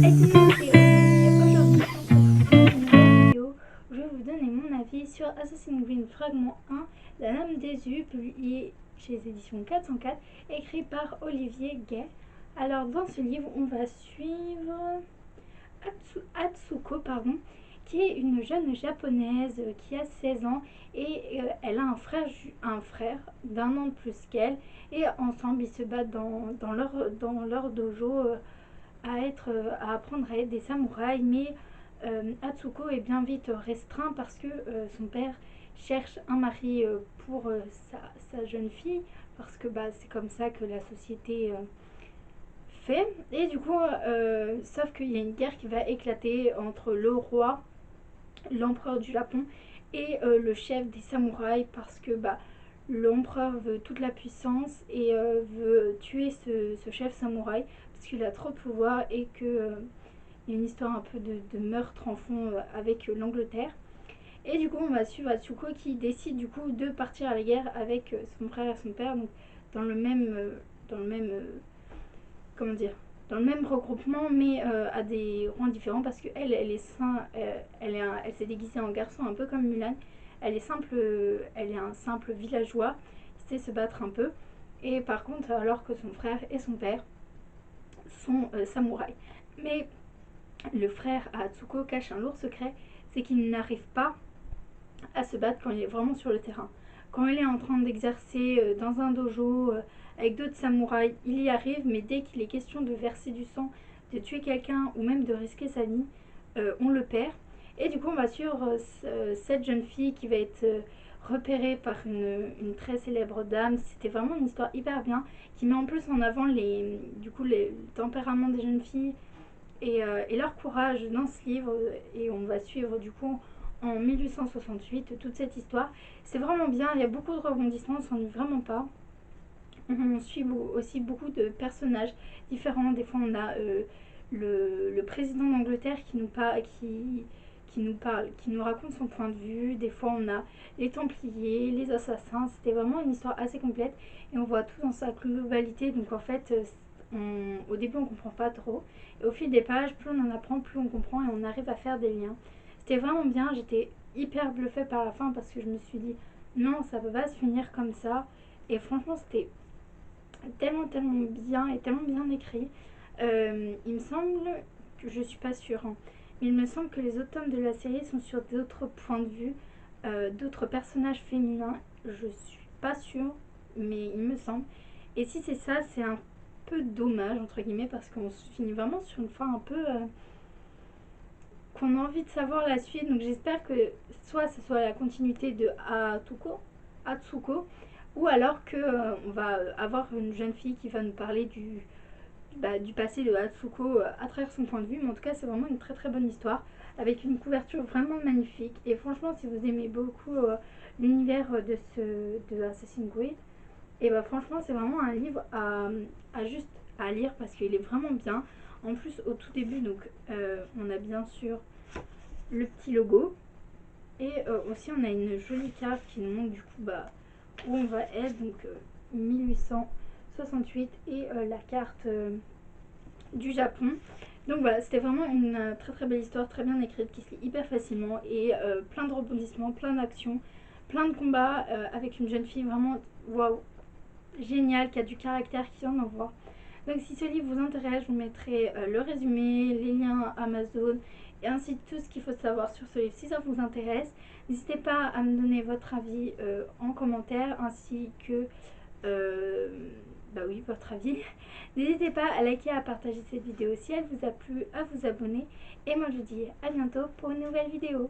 Aujourd'hui on se retrouve pour une nouvelle vidéo où je vais vous donner mon avis sur Assassin's Creed Fragment 1, La Lame des Yeux, publié chez les éditions 404, écrit par Olivier Gay. Alors dans ce livre on va suivre Atsuko, qui est une jeune japonaise qui a 16 ans et elle a un frère d'un an de plus qu'elle, et ensemble ils se battent dans leur dojo à apprendre à être des samouraïs, mais Atsuko est bien vite restreint parce que son père cherche un mari pour sa jeune fille, parce que c'est comme ça que la société fait. Et du coup, sauf qu'il y a une guerre qui va éclater entre le roi, l'empereur du Japon, et le chef des samouraïs, parce que l'empereur veut toute la puissance et veut tuer ce chef samouraï parce qu'il a trop de pouvoir, et que il y a une histoire un peu de meurtre en fond avec l'Angleterre. Et du coup on va suivre Atsuko qui décide du coup de partir à la guerre avec son frère et son père, donc dans le même comment dire, dans le même regroupement, mais à des rangs différents, parce qu'elle elle s'est déguisée en garçon, un peu comme Mulan. Elle est un simple villageois qui sait se battre un peu, et par contre alors que son frère et son père sont samouraïs. Mais le frère à Atsuko cache un lourd secret, c'est qu'il n'arrive pas à se battre quand il est vraiment sur le terrain. Quand il est en train d'exercer dans un dojo avec d'autres samouraïs, il y arrive, mais dès qu'il est question de verser du sang, de tuer quelqu'un ou même de risquer sa vie, on le perd. Et du coup, on va suivre cette jeune fille qui va être repérée par une très célèbre dame. C'était vraiment une histoire hyper bien, qui met en plus en avant le tempérament des jeunes filles et leur courage dans ce livre. Et on va suivre du coup en 1868 toute cette histoire. C'est vraiment bien, il y a beaucoup de rebondissements, on s'ennuie vraiment pas. On suit aussi beaucoup de personnages différents. Des fois on a le président d'Angleterre qui nous raconte son point de vue. Des fois on a les Templiers, les assassins. C'était vraiment une histoire assez complète et on voit tout dans sa globalité. Donc en fait, au début on comprend pas trop, et au fil des pages, plus on en apprend, plus on comprend, et on arrive à faire des liens. C'était vraiment bien, j'étais hyper bluffée par la fin parce que je me suis dit non, ça peut pas se finir comme ça. Et franchement c'était tellement bien et tellement bien écrit. Il me semble, que je suis pas sûre, hein, mais il me semble que les autres tomes de la série sont sur d'autres points de vue, d'autres personnages féminins. Je suis pas sûre, mais il me semble. Et si c'est ça, c'est un peu dommage entre guillemets, parce qu'on se finit vraiment sur une fin un peu qu'on a envie de savoir la suite. Donc j'espère que soit ce soit la continuité de Atsuko, ou alors que on va avoir une jeune fille qui va nous parler du passé de Atsuko à travers son point de vue. Mais en tout cas, c'est vraiment une très bonne histoire avec une couverture vraiment magnifique. Et franchement, si vous aimez beaucoup l'univers de Assassin's Creed, et franchement, c'est vraiment un livre juste à lire parce qu'il est vraiment bien. En plus, au tout début, donc on a bien sûr le petit logo, et aussi on a une jolie carte qui nous montre du coup où on va être, donc 1868, et la carte du Japon. Donc voilà, c'était vraiment une très belle histoire, très bien écrite, qui se lit hyper facilement, et plein de rebondissements, plein d'actions, plein de combats avec une jeune fille vraiment waouh, géniale, qui a du caractère, qui en envoie. Donc si ce livre vous intéresse, je vous mettrai le résumé, les liens Amazon, et ainsi de tout ce qu'il faut savoir sur ce livre si ça vous intéresse. N'hésitez pas à me donner votre avis en commentaire, ainsi que votre avis. N'hésitez pas à liker, à partager cette vidéo si elle vous a plu, à vous abonner. Et moi je vous dis à bientôt pour une nouvelle vidéo.